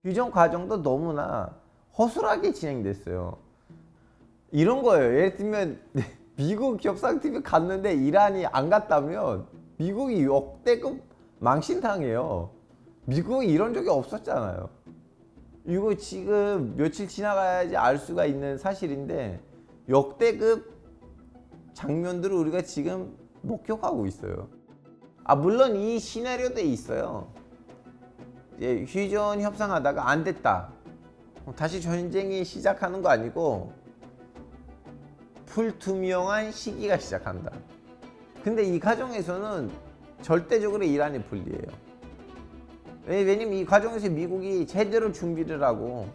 휴전 과정도 너무나 허술하게 진행됐어요. 이런 거예요. 예를 들면 미국 협상팀이 갔는데 이란이 안 갔다면 미국이 역대급 망신당해요. 미국이 이런 적이 없었잖아요. 이거 지금 며칠 지나가야지 알 수가 있는 사실인데 역대급 장면들을 우리가 지금 목격하고 있어요. 물론 이 시나리오도 있어요. 이제 휴전 협상하다가 안 됐다. 다시 전쟁이 시작하는 거 아니고 불투명한 시기가 시작한다. 근데 이 과정에서는 절대적으로 이란이 불리해요. 왜냐면 이 과정에서 미국이 제대로 준비를 하고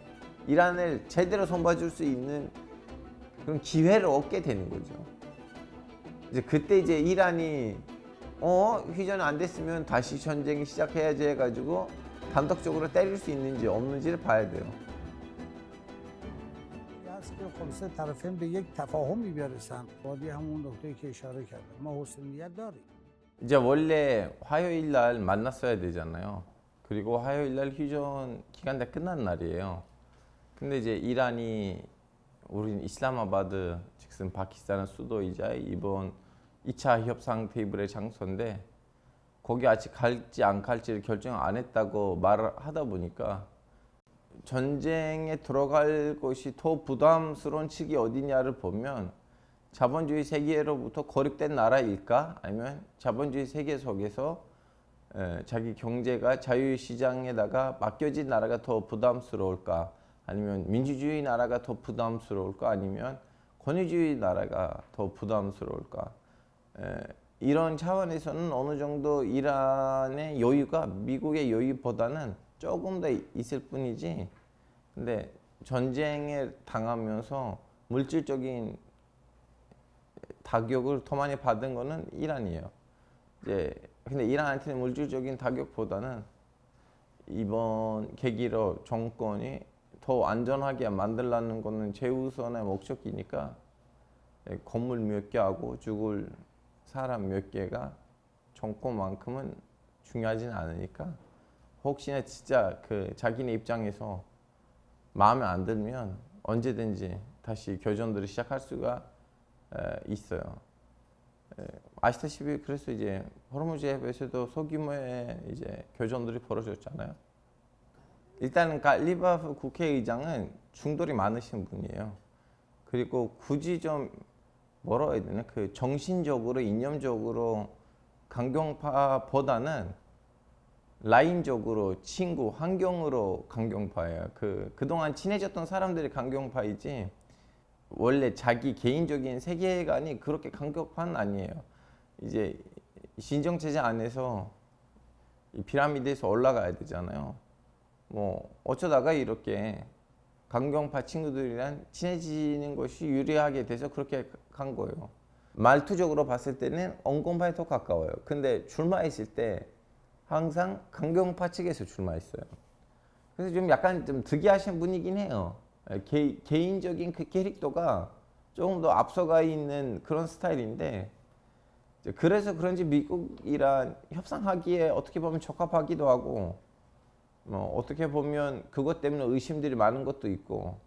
이란을 제대로 손봐줄 수 있는 그런 기회를 얻게 되는 거죠. 이제 그때 이제 이란이 휴전 안 됐으면 다시 전쟁이 시작해야지 해가지고 단독적으로 때릴 수 있는지 없는지를 봐야 돼요. است که خلاصه طرفین به یک تفاهمی برسن. وادی همون نقطه‌ای که اشاره کردم. ما حسن نیت داریم. 이제 원래 화요일 날 만났어야 되잖아요. 그리고 화요일 날 휴전 기간 다 끝난 날이에요. 근데 이제 이란이 우린 이슬라마바드 즉슨 파키스탄의 수도이자 이번 2차 협상 테이블의 장소인데 거기 아직 갈지 안 갈지를 결정 안 했다고 말을 하다 보니까 전쟁에 들어갈 것이 더 부담스러운 측이 어디냐를 보면 자본주의 세계로부터 고립된 나라일까? 아니면 자본주의 세계 속에서 자기 경제가 자유시장에다가 맡겨진 나라가 더 부담스러울까? 아니면 민주주의 나라가 더 부담스러울까? 아니면 권위주의 나라가 더 부담스러울까? 이런 차원에서는 어느 정도 이란의 여유가 미국의 여유보다는 조금 더 있을 뿐이지. 근데 전쟁에 당하면서 물질적인 타격을 더 많이 받은 거는 이란이에요. 이제 근데 이란한테는 물질적인 타격보다는 이번 계기로 정권이 더 안전하게 만들라는 거는 최우선의 목적이니까 건물 몇 개 하고 죽을 사람 몇 개가 정권만큼은 중요하진 않으니까 혹시나 진짜 그 자기네 입장에서 마음에 안 들면 언제든지 다시 교전들을 시작할 수가 있어요. 아시다시피 그래서 이제 호르무즈 해협에서도 소규모의 이제 교전들이 벌어졌잖아요. 일단은 갈리바프 국회의장은 중돌이 많으신 분이에요. 그리고 굳이 좀 뭐라고 해야 되나 그 정신적으로 이념적으로 강경파보다는 라인적으로 친구 환경으로 강경파예요. 그동안 친해졌던 사람들이 강경파이지 원래 자기 개인적인 세계관이 그렇게 강경파는 아니에요. 이제 신정체제 안에서 이 피라미드에서 올라가야 되잖아요. 뭐 어쩌다가 이렇게 강경파 친구들이랑 친해지는 것이 유리하게 돼서 그렇게 간 거예요. 말투적으로 봤을 때는 온건파에 더 가까워요. 근데 출마했을 때 항상 강경파 측에서 출마했어요. 그래서 좀 약간 좀 특이하신 분이긴 해요. 개인적인 그 캐릭터가 조금 더 앞서가 있는 그런 스타일인데 그래서 그런지 미국이랑 협상하기에 어떻게 보면 적합하기도 하고 어떻게 보면 그것 때문에 의심들이 많은 것도 있고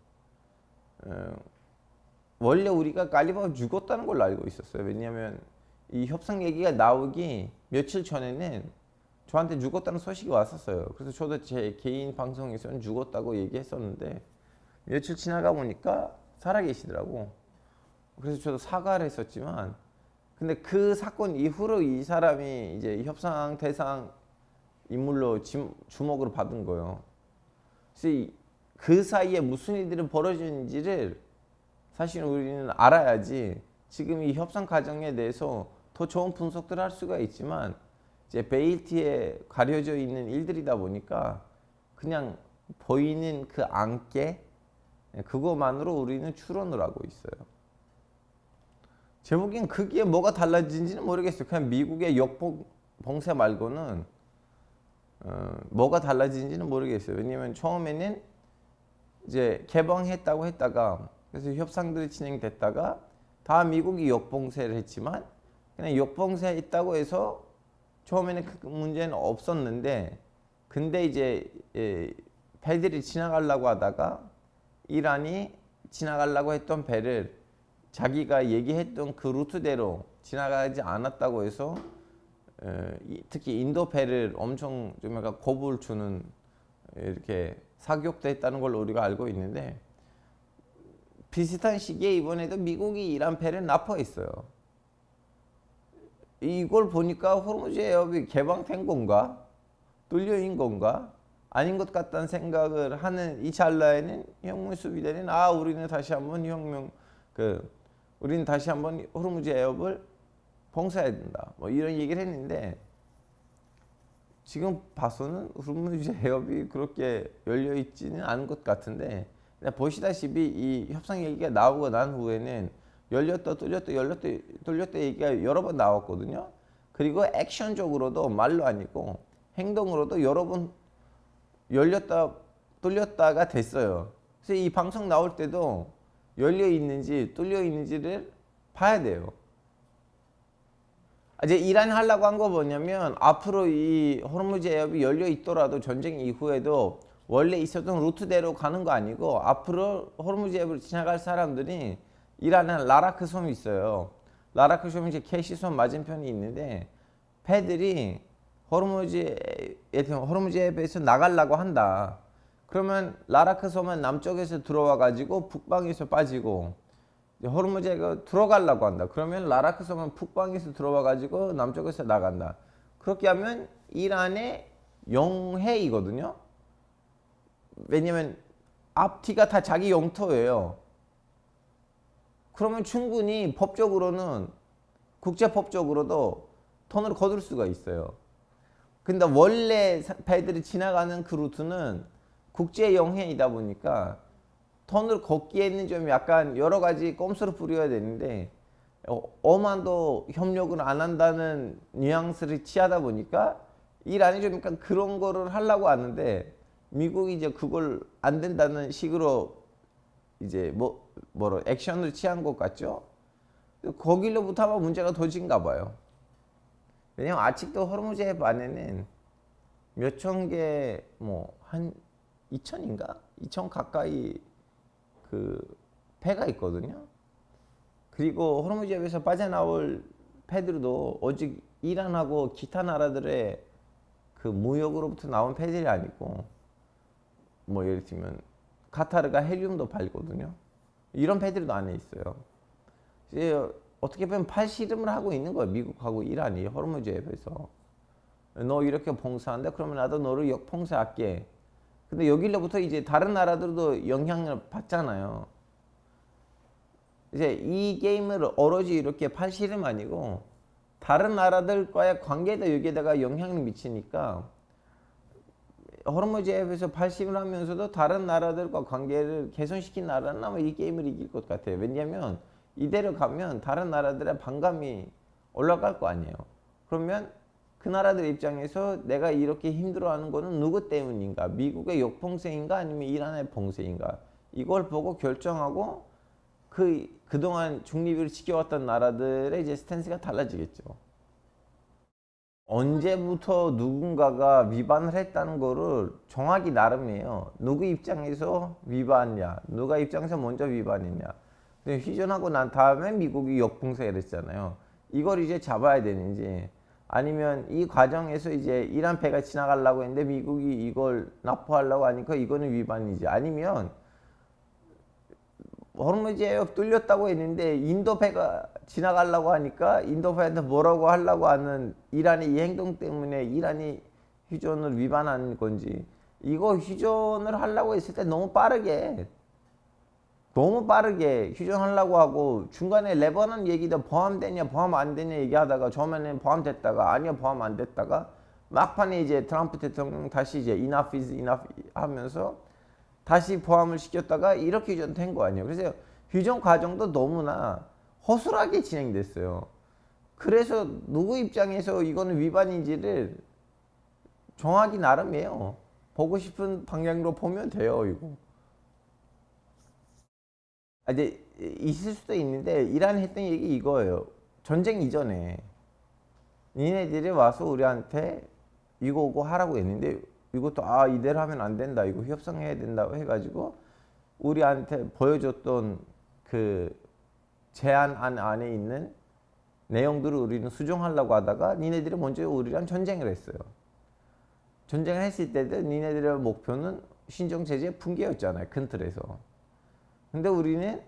원래 우리가 갈리바가 죽었다는 걸로 알고 있었어요. 왜냐하면 이 협상 얘기가 나오기 며칠 전에는 저한테 죽었다는 소식이 왔었어요. 그래서 저도 제 개인 방송에서는 죽었다고 얘기했었는데 며칠 지나가 보니까 살아계시더라고. 그래서 저도 사과를 했었지만 근데 그 사건 이후로 이 사람이 이제 협상 대상 인물로 주목을 받은 거예요. 그래서 그 사이에 무슨 일들이 벌어지는지를 사실 우리는 알아야지 지금 이 협상 과정에 대해서 더 좋은 분석들을 할 수가 있지만 이제 베일티에 가려져 있는 일들이다 보니까 그냥 보이는 그 안개 그것만으로 우리는 추론을 하고 있어요. 제 보기엔 그게 뭐가 달라진지는 모르겠어요. 그냥 미국의 역봉쇄 말고는 뭐가 달라진지는 모르겠어요. 왜냐면 처음에는 이제 개방했다고 했다가 그래서 협상들이 진행됐다가 다 미국이 역봉쇄를 했지만 그냥 역봉쇄했다고 해서 처음에는 그 문제는 없었는데 근데 이제 배들이 지나가려고 하다가 이란이 지나가려고 했던 배를 자기가 얘기했던 그 루트대로 지나가지 않았다고 해서 특히 인도 배를 엄청 좀 약간 겁을 주는 이렇게 사격도 했다는 걸 우리가 알고 있는데, 비슷한 시기에 이번에도 미국이 이란 배를 납포했어요. 이걸 보니까 호르무즈 해협이 개방된 건가? 뚫려인 건가? 아닌 것 같다는 생각을 하는 이 찰나에는 혁명 수비대는 우리는 다시 한번 우리는 다시 한번 호르무즈 해협을 봉쇄해야 된다. 뭐 이런 얘기를 했는데, 지금 봐서는 호르무즈 해협이 그렇게 열려 있지는 않은 것 같은데, 보시다시피 이 협상 얘기가 나오고 난 후에는 열렸다 뚫렸다 얘기가 여러 번 나왔거든요. 그리고 액션적으로도 말로 아니고 행동으로도 여러 번 열렸다 뚫렸다가 됐어요. 그래서 이 방송 나올 때도 열려 있는지 뚫려 있는지를 봐야 돼요. 이제 이란이 하려고 한 거 뭐냐면, 앞으로 이 호르무즈 해협이 열려 있더라도 전쟁 이후에도 원래 있었던 루트대로 가는 거 아니고, 앞으로 호르무즈 해협을 지나갈 사람들이 이란에 라라크 섬이 있어요. 라라크 섬이 이제 케시섬 맞은편이 있는데, 배들이 호르무즈 해협에서 나가려고 한다. 그러면 라라크 섬은 남쪽에서 들어와 가지고 북방에서 빠지고, 호르무즈 해협 들어가려고 한다. 그러면 라라크 섬은 북방에서 들어와 가지고 남쪽에서 나간다. 그렇게 하면 이란의 영해이거든요. 왜냐면 앞뒤가 다 자기 영토예요. 그러면 충분히 법적으로는, 국제법적으로도 돈을 거둘 수가 있어요. 근데 원래 배들이 지나가는 그 루트는 국제 영해이다 보니까 돈을 걷기에는 좀 약간 여러 가지 꼼수를 부려야 되는데, 오만도 협력을 안 한다는 뉘앙스를 취하다 보니까 이란이 좀 약간 그런 거를 하려고 하는데, 미국이 이제 그걸 안 된다는 식으로 이제 액션을 취한 것 같죠? 거길로부터 아마 문제가 터진가 봐요. 왜냐면 아직도 호르무즈 해협 안에는 몇천 개, 한 2천인가? 2천 가까이 그 배가 있거든요. 그리고 호르무즈 해협에서 빠져나올 배들도 오직 이란하고 기타 나라들의 그 무역으로부터 나온 배들이 아니고, 예를 들면 카타르가 헬륨도 팔거든요. 이런 배들도 안에 있어요. 이제 어떻게 보면 팔씨름을 하고 있는 거예요. 미국하고 이란이 호르무즈 해협에서. 너 이렇게 봉쇄한다? 그러면 나도 너를 역봉쇄할게. 근데 여기로부터 이제 다른 나라들도 영향을 받잖아요. 이제 이 게임을 오로지 이렇게 팔씨름 아니고 다른 나라들과의 관계도 여기에다가 영향을 미치니까, 호르무즈 해협에서 팔씨름을 하면서도 다른 나라들과 관계를 개선시킨 나라는 아마 이 게임을 이길 것 같아요. 왜냐하면 이대로 가면 다른 나라들의 반감이 올라갈 거 아니에요. 그러면 그 나라들 입장에서 내가 이렇게 힘들어하는 거는 누구 때문인가? 미국의 역봉쇄인가? 아니면 이란의 봉쇄인가? 이걸 보고 결정하고 그동안 중립을 지켜왔던 나라들의 이제 스탠스가 달라지겠죠. 언제부터 누군가가 위반을 했다는 거를 정하기 나름이에요. 누구 입장에서 위반이냐, 누가 입장에서 먼저 위반했냐. 근데 휴전하고 난 다음에 미국이 역봉쇄를 했잖아요. 이걸 이제 잡아야 되는지, 아니면 이 과정에서 이제 이란 배가 지나가려고 했는데 미국이 이걸 납포하려고 하니까 이거는 위반이지, 아니면 호르무즈 해협 뚫렸다고 했는데 인도 배가 지나가려고 하니까 인도 배한테 뭐라고 하려고 하는 이란의 이 행동 때문에 이란이 휴전을 위반한 건지, 이거 휴전을 하려고 했을 때 너무 빠르게 휴전하려고 하고, 중간에 레바논 얘기도 포함되냐 포함 안 되냐 얘기하다가 처음에는 포함됐다가 아니야 포함 안 됐다가, 막판에 이제 트럼프 대통령 다시 이제 enough is enough 하면서 다시 포함을 시켰다가 이렇게 휴전된 거 아니에요. 그래서 휴전 과정도 너무나 허술하게 진행됐어요. 그래서 누구 입장에서 이거는 위반인지를 정하기 나름이에요. 보고 싶은 방향으로 보면 돼요, 이거. 이제 있을 수도 있는데, 이란이 했던 얘기 이거예요. 전쟁 이전에 니네들이 와서 우리한테 이거 하라고 했는데 이것도 이대로 하면 안 된다. 이거 협상해야 된다고 해가지고 우리한테 보여줬던 그 제안안 안에 있는 내용들을 우리는 수정하려고 하다가 니네들이 먼저 우리랑 전쟁을 했어요. 전쟁을 했을 때도 니네들의 목표는 신정체제 붕괴였잖아요. 큰 틀에서. 근데 우리는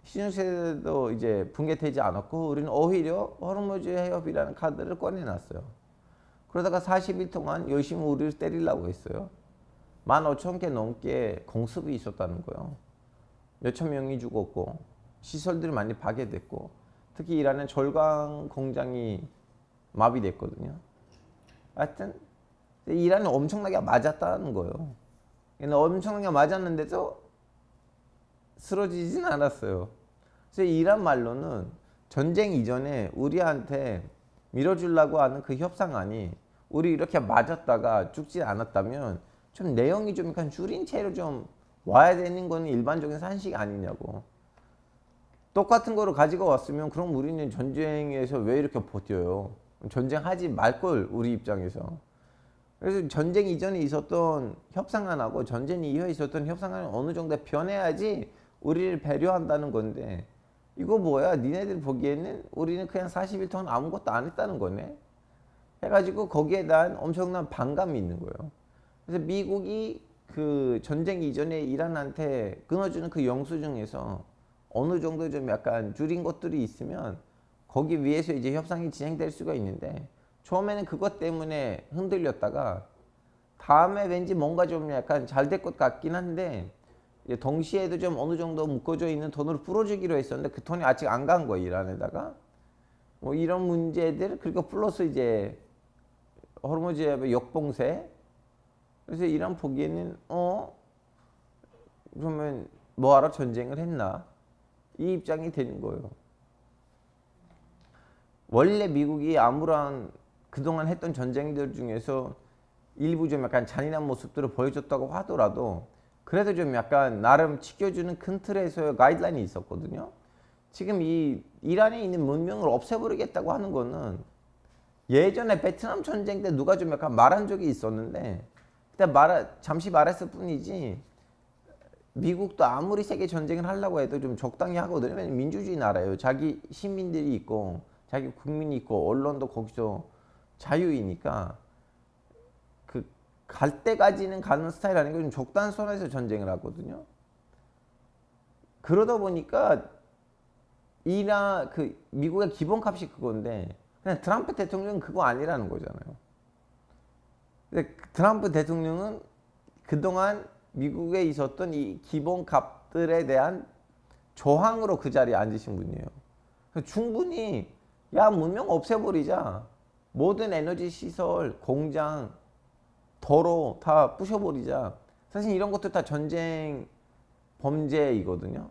신정체제도 이제 붕괴되지 않았고 우리는 오히려 호르무즈 해협이라는 카드를 꺼내놨어요. 그러다가 40일 동안 열심히 우리를 때리려고 했어요. 15,000개 넘게 공습이 있었다는 거예요. 몇천 명이 죽었고 시설들이 많이 파괴됐고 특히 이란의 절강 공장이 마비됐거든요. 하여튼 이란이 엄청나게 맞았다는 거예요. 근데 엄청나게 맞았는데도 쓰러지진 않았어요. 그래서 이란 말로는 전쟁 이전에 우리한테 밀어주려고 하는 그 협상안이 우리 이렇게 맞았다가 죽지 않았다면 좀 내용이 좀 약간 줄인 채로 좀 와야 되는 거는 일반적인 산식이 아니냐고. 똑같은 거를 가지고 왔으면 그럼 우리는 전쟁에서 왜 이렇게 버텨요? 전쟁하지 말걸 우리 입장에서. 그래서 전쟁 이전에 있었던 협상안하고 전쟁 이후에 있었던 협상안이 어느 정도 변해야지 우리를 배려한다는 건데 이거 뭐야? 니네들 보기에는 우리는 그냥 40일 동안 아무것도 안 했다는 거네? 해가지고 거기에 대한 엄청난 반감이 있는 거예요. 그래서 미국이 그 전쟁 이전에 이란한테 끊어주는 그 영수증에서 어느 정도 좀 약간 줄인 것들이 있으면 거기 위에서 이제 협상이 진행될 수가 있는데 처음에는 그것 때문에 흔들렸다가 다음에 왠지 뭔가 좀 약간 잘 될 것 같긴 한데 동시에도 좀 어느 정도 묶어져 있는 돈으로 풀어주기로 했었는데 그 돈이 아직 안 간 거예요. 이란에다가 뭐 이런 문제들 그리고 플러스 이제 호르무즈의 역봉쇄. 그래서 이란 보기에는 그러면 뭐하러 전쟁을 했나 이 입장이 되는 거예요. 원래 미국이 아무런 그동안 했던 전쟁들 중에서 일부 좀 약간 잔인한 모습들을 보여줬다고 하더라도 그래도 좀 약간 나름 지켜주는 큰 틀에서의 가이드라인이 있었거든요. 지금 이 이란에 있는 문명을 없애버리겠다고 하는 거는 예전에 베트남 전쟁 때 누가 좀 약간 말한 적이 있었는데 그때 잠시 말했을 뿐이지 미국도 아무리 세계 전쟁을 하려고 해도 좀 적당히 하거든요. 왜냐면 민주주의 나라예요. 자기 시민들이 있고 자기 국민이 있고 언론도 거기서 자유이니까 그 갈 때까지는 가는 스타일 아니고 좀 적당한 선에서 전쟁을 하거든요. 그러다 보니까 그 미국의 기본값이 그건데 그냥 트럼프 대통령은 그거 아니라는 거잖아요. 근데 트럼프 대통령은 그동안 미국에 있었던 이 기본값들에 대한 저항으로 그 자리에 앉으신 분이에요. 충분히 문명 없애버리자. 모든 에너지 시설, 공장, 도로 다 부셔버리자. 사실 이런 것도 다 전쟁 범죄이거든요.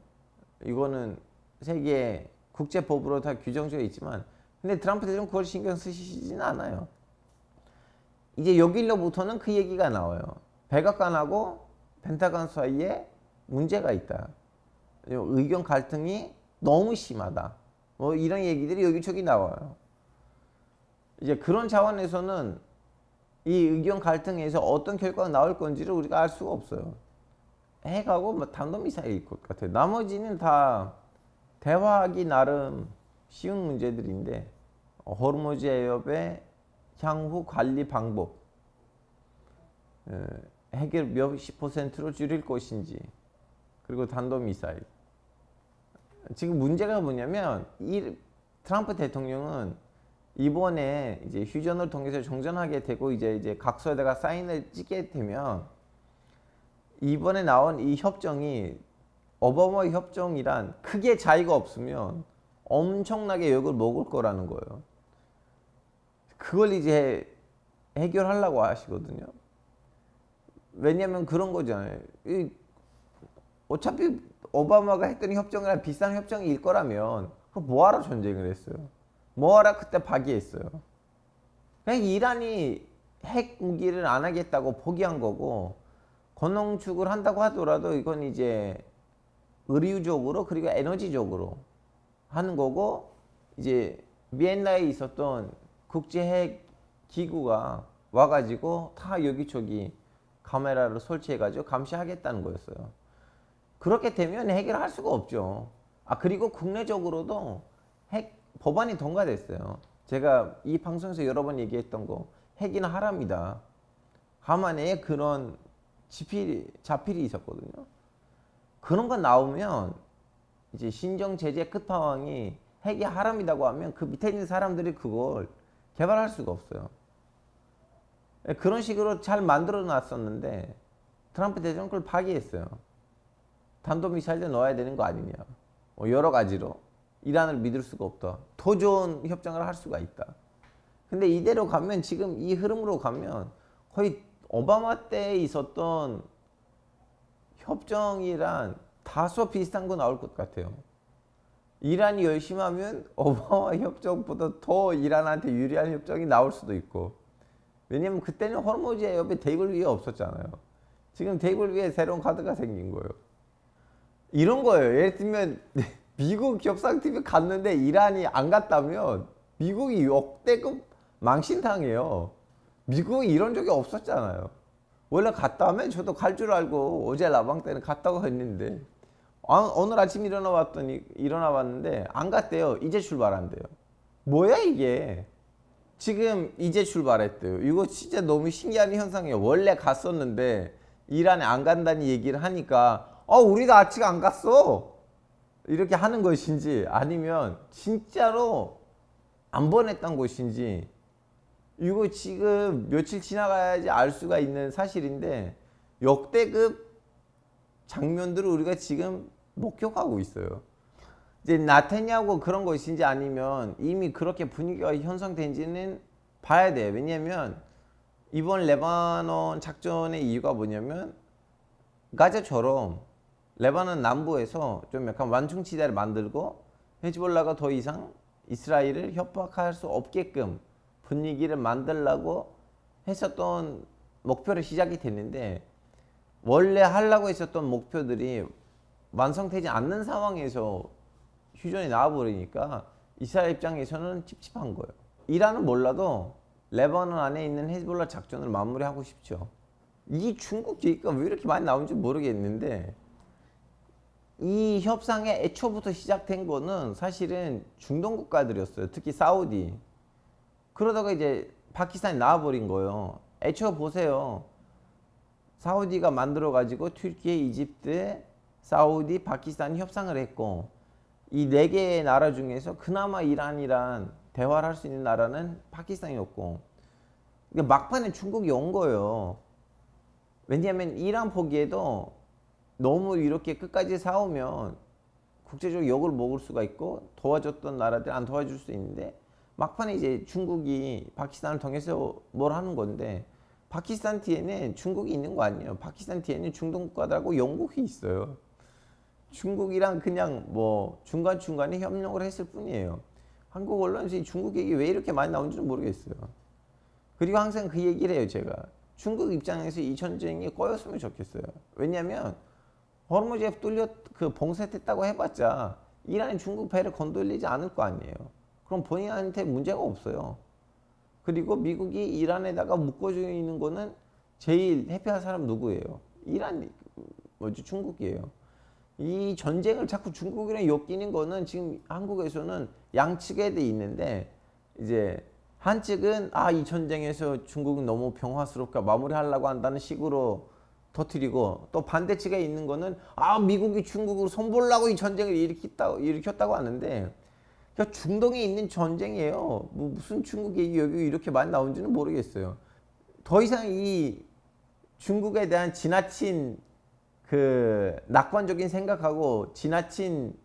이거는 세계 국제법으로 다 규정되어 있지만 근데 트럼프 대통령 그걸 신경 쓰시지는 않아요. 이제 여기로부터는 그 얘기가 나와요. 백악관하고 펜타곤 사이에 문제가 있다. 의견 갈등이 너무 심하다. 뭐 이런 얘기들이 여기저기 나와요. 이제 그런 차원에서는 이 의견 갈등에서 어떤 결과가 나올 건지를 우리가 알 수가 없어요. 핵하고 뭐 탄도미사일일 것 같아요. 나머지는 다 대화하기 나름 쉬운 문제들인데 호르무즈 해협의 향후 관리 방법, 핵을 몇십 %로 줄일 것인지, 그리고 탄도미사일. 지금 문제가 뭐냐면 이 트럼프 대통령은 이번에 이제 휴전을 통해서 정전하게 되고 이제 각서에다가 사인을 찍게 되면 이번에 나온 이 협정이 오바마 협정이란 크게 차이가 없으면 엄청나게 욕을 먹을 거라는 거예요. 그걸 이제 해결하려고 하시거든요. 왜냐면 그런 거잖아요. 어차피 오바마가 했던 협정이랑 비슷한 협정일 거라면 그럼 뭐하러 전쟁을 했어요? 뭐하러 그때 파기했어요? 그냥 이란이 핵 무기를 안 하겠다고 포기한 거고 권총축을 한다고 하더라도 이건 이제 의료적으로 그리고 에너지적으로 하는 거고 이제 비엔나에 있었던 국제핵 기구가 와가지고 다 여기저기 카메라를 설치해가지고 감시하겠다는 거였어요. 그렇게 되면 해결할 수가 없죠. 그리고 국내적으로도 법안이 통과됐어요. 제가 이 방송에서 여러 번 얘기했던 거, 핵이나 하랍니다. 하만에 그런 자필이 있었거든요. 그런 거 나오면 이제 신정 제재 끝판왕이 핵이 하람이라고 하면 그 밑에 있는 사람들이 그걸 개발할 수가 없어요. 그런 식으로 잘 만들어 놨었는데 트럼프 대통령은 그걸 파기했어요. 탄도미사일도 넣어야 되는 거 아니냐. 여러 가지로 이란을 믿을 수가 없다. 더 좋은 협정을 할 수가 있다. 근데 이대로 가면 지금 이 흐름으로 가면 거의 오바마 때 있었던 협정이랑 다소 비슷한 거 나올 것 같아요. 이란이 열심히 하면 오바마 협정보다 더 이란한테 유리한 협정이 나올 수도 있고. 왜냐면 그때는 호르무즈의 옆에 테이블 위에 없었잖아요. 지금 테이블 위에 새로운 카드가 생긴 거예요. 이런 거예요. 예를 들면 미국 협상팀이 갔는데 이란이 안 갔다면 미국이 역대급 망신당해요. 미국이 이런 적이 없었잖아요. 원래 갔다 하면 저도 갈 줄 알고 어제 라방 때는 갔다고 했는데 오늘 아침 일어나 봤는데 안 갔대요. 이제 출발한대요. 뭐야 이게? 지금 이제 출발했대요. 이거 진짜 너무 신기한 현상이에요. 원래 갔었는데 이란에 안 간다는 얘기를 하니까 우리도 아직 안 갔어. 이렇게 하는 것인지 아니면 진짜로 안 보냈던 것인지 이거 지금 며칠 지나가야지 알 수가 있는 사실인데 역대급 장면들을 우리가 지금 목격하고 있어요. 이제 나타냐고 그런 것인지 아니면 이미 그렇게 분위기가 형성된지는 봐야 돼요. 왜냐하면 이번 레바논 작전의 이유가 뭐냐면 가자처럼 레바논 남부에서 좀 약간 완충지대를 만들고 헤즈볼라가 더 이상 이스라엘을 협박할 수 없게끔 분위기를 만들려고 했었던 목표로 시작이 됐는데 원래 하려고 했었던 목표들이 완성되지 않는 상황에서 휴전이 나와버리니까 이스라엘 입장에서는 찝찝한 거예요. 이란은 몰라도 레바논 안에 있는 헤즈볼라 작전을 마무리하고 싶죠. 이 중국 얘기가 왜 이렇게 많이 나오는지 모르겠는데 이 협상의 애초부터 시작된 거는 사실은 중동 국가들이었어요. 특히 사우디. 그러다가 이제 파키스탄이 나와버린 거예요. 애초 보세요. 사우디가 만들어가지고 튀르키예, 이집트, 사우디, 파키스탄이 협상을 했고 이 네 개의 나라 중에서 그나마 이란이랑 대화를 할 수 있는 나라는 파키스탄이었고 막판에 중국이 온 거예요. 왜냐하면 이란 보기에도 너무 이렇게 끝까지 싸우면 국제적으로 욕을 먹을 수가 있고 도와줬던 나라들 안 도와줄 수 있는데 막판에 이제 중국이 파키스탄을 통해서 뭘 하는 건데 파키스탄 뒤에는 중국이 있는 거 아니에요. 파키스탄 뒤에는 중동 국가들하고 영국이 있어요. 중국이랑 그냥 뭐 중간중간에 협력을 했을 뿐이에요. 한국 언론에서 중국 얘기 왜 이렇게 많이 나오는지는 모르겠어요. 그리고 항상 그 얘기를 해요. 제가 중국 입장에서 이 전쟁이 꺼였으면 좋겠어요. 왜냐하면 호르무즈에 뚫려 봉쇄됐다고 해봤자 이란이 중국 배를 건들리지 않을 거 아니에요. 그럼 본인한테 문제가 없어요. 그리고 미국이 이란에다가 묶어주는 거는 제일 해피한 사람 누구예요? 중국이에요. 이 전쟁을 자꾸 중국이랑 엮이는 거는 지금 한국에서는 양측에 돼 있는데 이제 한측은 이 전쟁에서 중국은 너무 평화스럽게 마무리하려고 한다는 식으로 터뜨리고 또 반대측에 있는 거는 미국이 중국으로 손보려고 이 전쟁을 일으켰다고 하는데 그러니까 중동에 있는 전쟁이에요. 무슨 중국 얘기 여기 이렇게 많이 나온지는 모르겠어요. 더 이상 이 중국에 대한 지나친 낙관적인 생각하고 지나친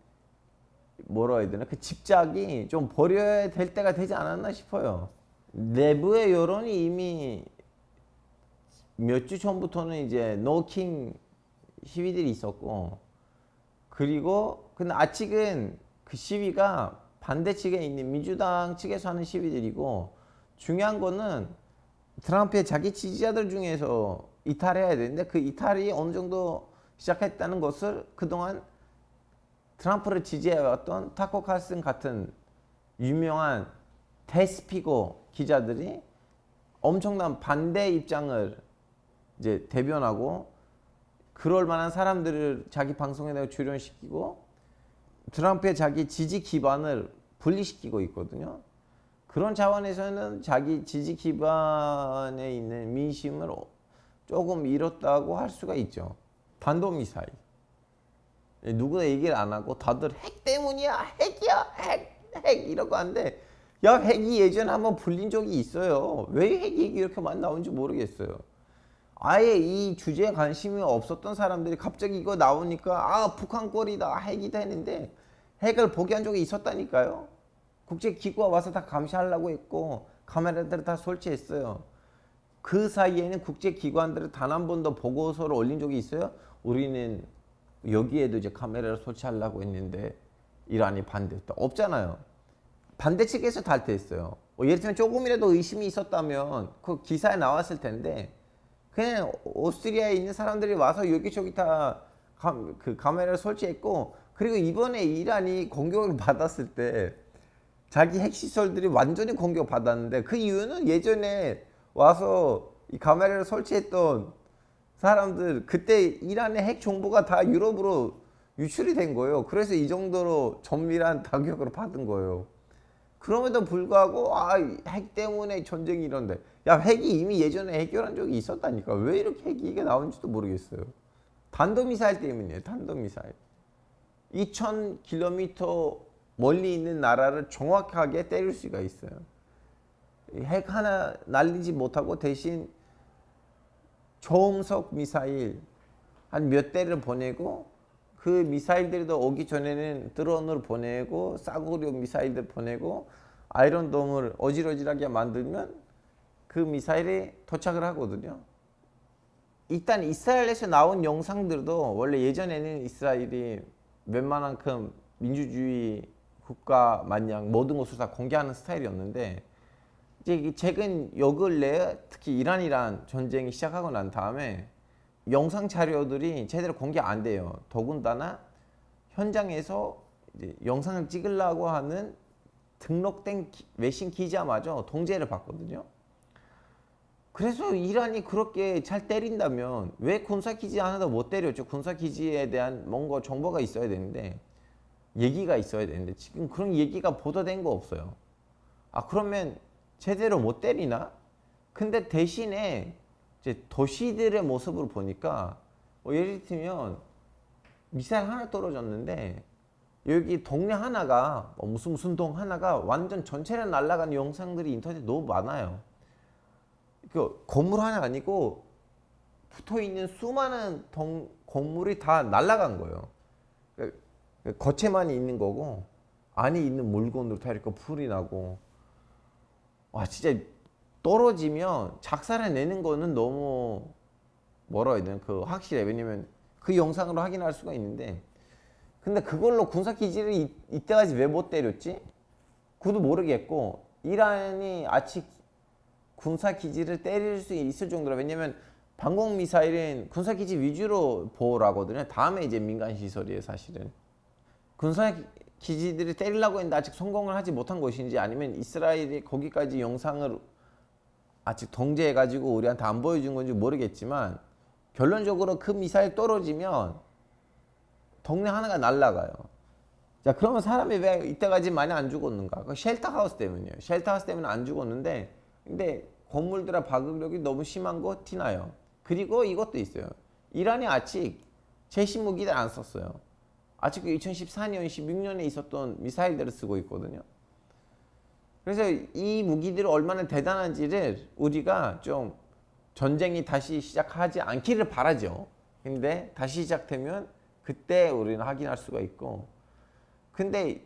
뭐라 해야 되나 집착이 좀 버려야 될 때가 되지 않았나 싶어요. 내부의 여론이 이미 몇 주 전부터는 이제 노킹 시위들이 있었고 그리고 근데 아직은 그 시위가 반대 측에 있는 민주당 측에서 하는 시위들이고 중요한 거는 트럼프의 자기 지지자들 중에서 이탈해야 되는데 그 이탈이 어느 정도 시작했다는 것을 그동안 트럼프를 지지해왔던 타커 칼슨 같은 유명한 데스피고 기자들이 엄청난 반대 입장을 이제 대변하고 그럴 만한 사람들을 자기 방송에다가 출연시키고 트럼프의 자기 지지 기반을 분리시키고 있거든요. 그런 차원에서는 자기 지지 기반에 있는 민심을 조금 잃었다고 할 수가 있죠. 탄도미사일. 누구도 얘기를 안 하고 다들 핵 때문이야, 핵이야, 핵 이러고 하는데 야, 핵이 예전에 한번 불린 적이 있어요. 왜 핵 얘기 이렇게 많이 나오는지 모르겠어요. 아예 이 주제에 관심이 없었던 사람들이 갑자기 이거 나오니까 아, 북한 꼴이다, 핵이다 했는데 핵을 포기한 적이 있었다니까요. 국제기구가 와서 다 감시하려고 했고 카메라들을 다 설치했어요. 그 사이에는 국제기관들을 단 한 번도 보고서를 올린 적이 있어요? 우리는 여기에도 이제 카메라를 설치하려고 했는데 이란이 반대했다. 없잖아요. 반대 측에서 탈퇴했어요. 예를 들면 조금이라도 의심이 있었다면 그 기사에 나왔을 텐데 그냥 오스트리아에 있는 사람들이 와서 여기저기 다 그 카메라를 설치했고 그리고 이번에 이란이 공격을 받았을 때 자기 핵시설들이 완전히 공격받았는데 그 이유는 예전에 와서 이 카메라를 설치했던 사람들 그때 이란의 핵 정보가 다 유럽으로 유출이 된 거예요. 그래서 이 정도로 정밀한 타격을 받은 거예요. 그럼에도 불구하고 아, 핵 때문에 전쟁이 이런데 야, 핵이 이미 예전에 해결한 적이 있었다니까 왜 이렇게 핵이 이게 나오는지도 모르겠어요. 탄도미사일 때문이에요. 탄도미사일. 2000km 멀리 있는 나라를 정확하게 때릴 수가 있어요. 핵 하나 날리지 못하고 대신 저음속 미사일 한 몇 대를 보내고 그 미사일들도 오기 전에는 드론을 보내고 싸구려 미사일들 보내고 아이론돔을 어질어질하게 만들면 그 미사일이 도착을 하거든요. 일단 이스라엘에서 나온 영상들도 원래 예전에는 이스라엘이 웬만한큼 민주주의 국가 마냥 모든 것을 다 공개하는 스타일이었는데 이제 최근 요 근래 특히 이란이란 전쟁이 시작하고 난 다음에 영상 자료들이 제대로 공개 안 돼요. 더군다나 현장에서 이제 영상을 찍으려고 하는 등록된 외신 기자마저 통제를 받거든요. 그래서 이란이 그렇게 잘 때린다면 왜 군사기지 하나도 못 때렸죠? 군사기지에 대한 뭔가 정보가 있어야 되는데 얘기가 있어야 되는데 지금 그런 얘기가 보도된 거 없어요. 아, 그러면 제대로 못 때리나? 근데 대신에 이제 도시들의 모습을 보니까 예를 들면 미사일 하나 떨어졌는데 여기 동네 하나가 무슨 동 하나가 완전 전체를 날아가는 영상들이 인터넷에 너무 많아요. 그 건물 하나 아니고 붙어 있는 수많은 건물이 다 날아간 거예요. 겉에만 있는 거고 안에 있는 물건으로 다 이렇게 불이 나고 와 진짜 떨어지면 작살을 내는 거는 너무 뭐라 해야 되나 그 확실해. 왜냐면 그 영상으로 확인할 수가 있는데 근데 그걸로 군사기지를 이때까지 왜 못 때렸지? 그것도 모르겠고 이란이 아직 군사기지를 때릴 수 있을 정도로 왜냐면 방공미사일은 군사기지 위주로 보호를 하거든요. 다음에 이제 민간시설이에요 사실은. 군사기지들을 때리려고 했는데 아직 성공을 하지 못한 것인지 아니면 이스라엘이 거기까지 영상을 아직 통제해가지고 우리한테 안 보여준 건지 모르겠지만 결론적으로 그 미사일 떨어지면 동네 하나가 날아가요. 자, 그러면 사람이 왜 이때까지 많이 안 죽었는가? 그 쉘터하우스 때문이에요. 쉘터하우스 때문에 안 죽었는데 근데 건물들의 파괴력이 너무 심한 거 티나요. 그리고 이것도 있어요. 이란이 아직 최신 무기들 안 썼어요. 아직 2014년, 16년에 있었던 미사일들을 쓰고 있거든요. 그래서 이 무기들이 얼마나 대단한지를 우리가 좀 전쟁이 다시 시작하지 않기를 바라죠. 근데 다시 시작되면 그때 우리는 확인할 수가 있고 근데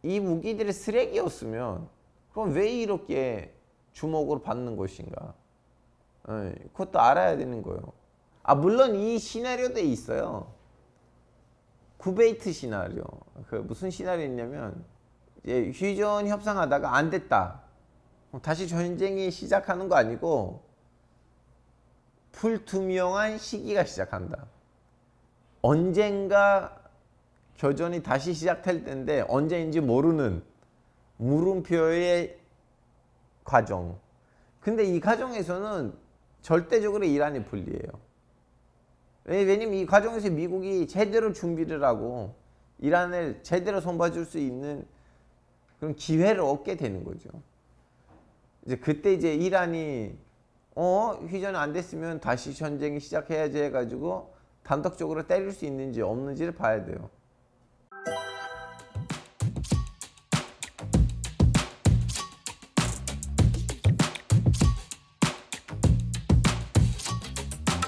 이 무기들이 쓰레기였으면 그럼 왜 이렇게 주목을 받는 것인가? 그것도 알아야 되는 거예요. 아, 물론 이 시나리오도 있어요. 쿠베이트 시나리오. 그 무슨 시나리오냐면 이제 휴전 협상하다가 안 됐다. 다시 전쟁이 시작하는 거 아니고 불투명한 시기가 시작한다. 언젠가 교전이 다시 시작될 텐데 언제인지 모르는 물음표의 과정. 근데 이 과정에서는 절대적으로 이란이 불리해요. 왜냐면 이 과정에서 미국이 제대로 준비를 하고 이란을 제대로 손봐줄 수 있는 그런 기회를 얻게 되는 거죠. 이제 그때 이제 이란이 휴전 안 됐으면 다시 전쟁이 시작해야지 해가지고 단독적으로 때릴 수 있는지 없는지를 봐야 돼요.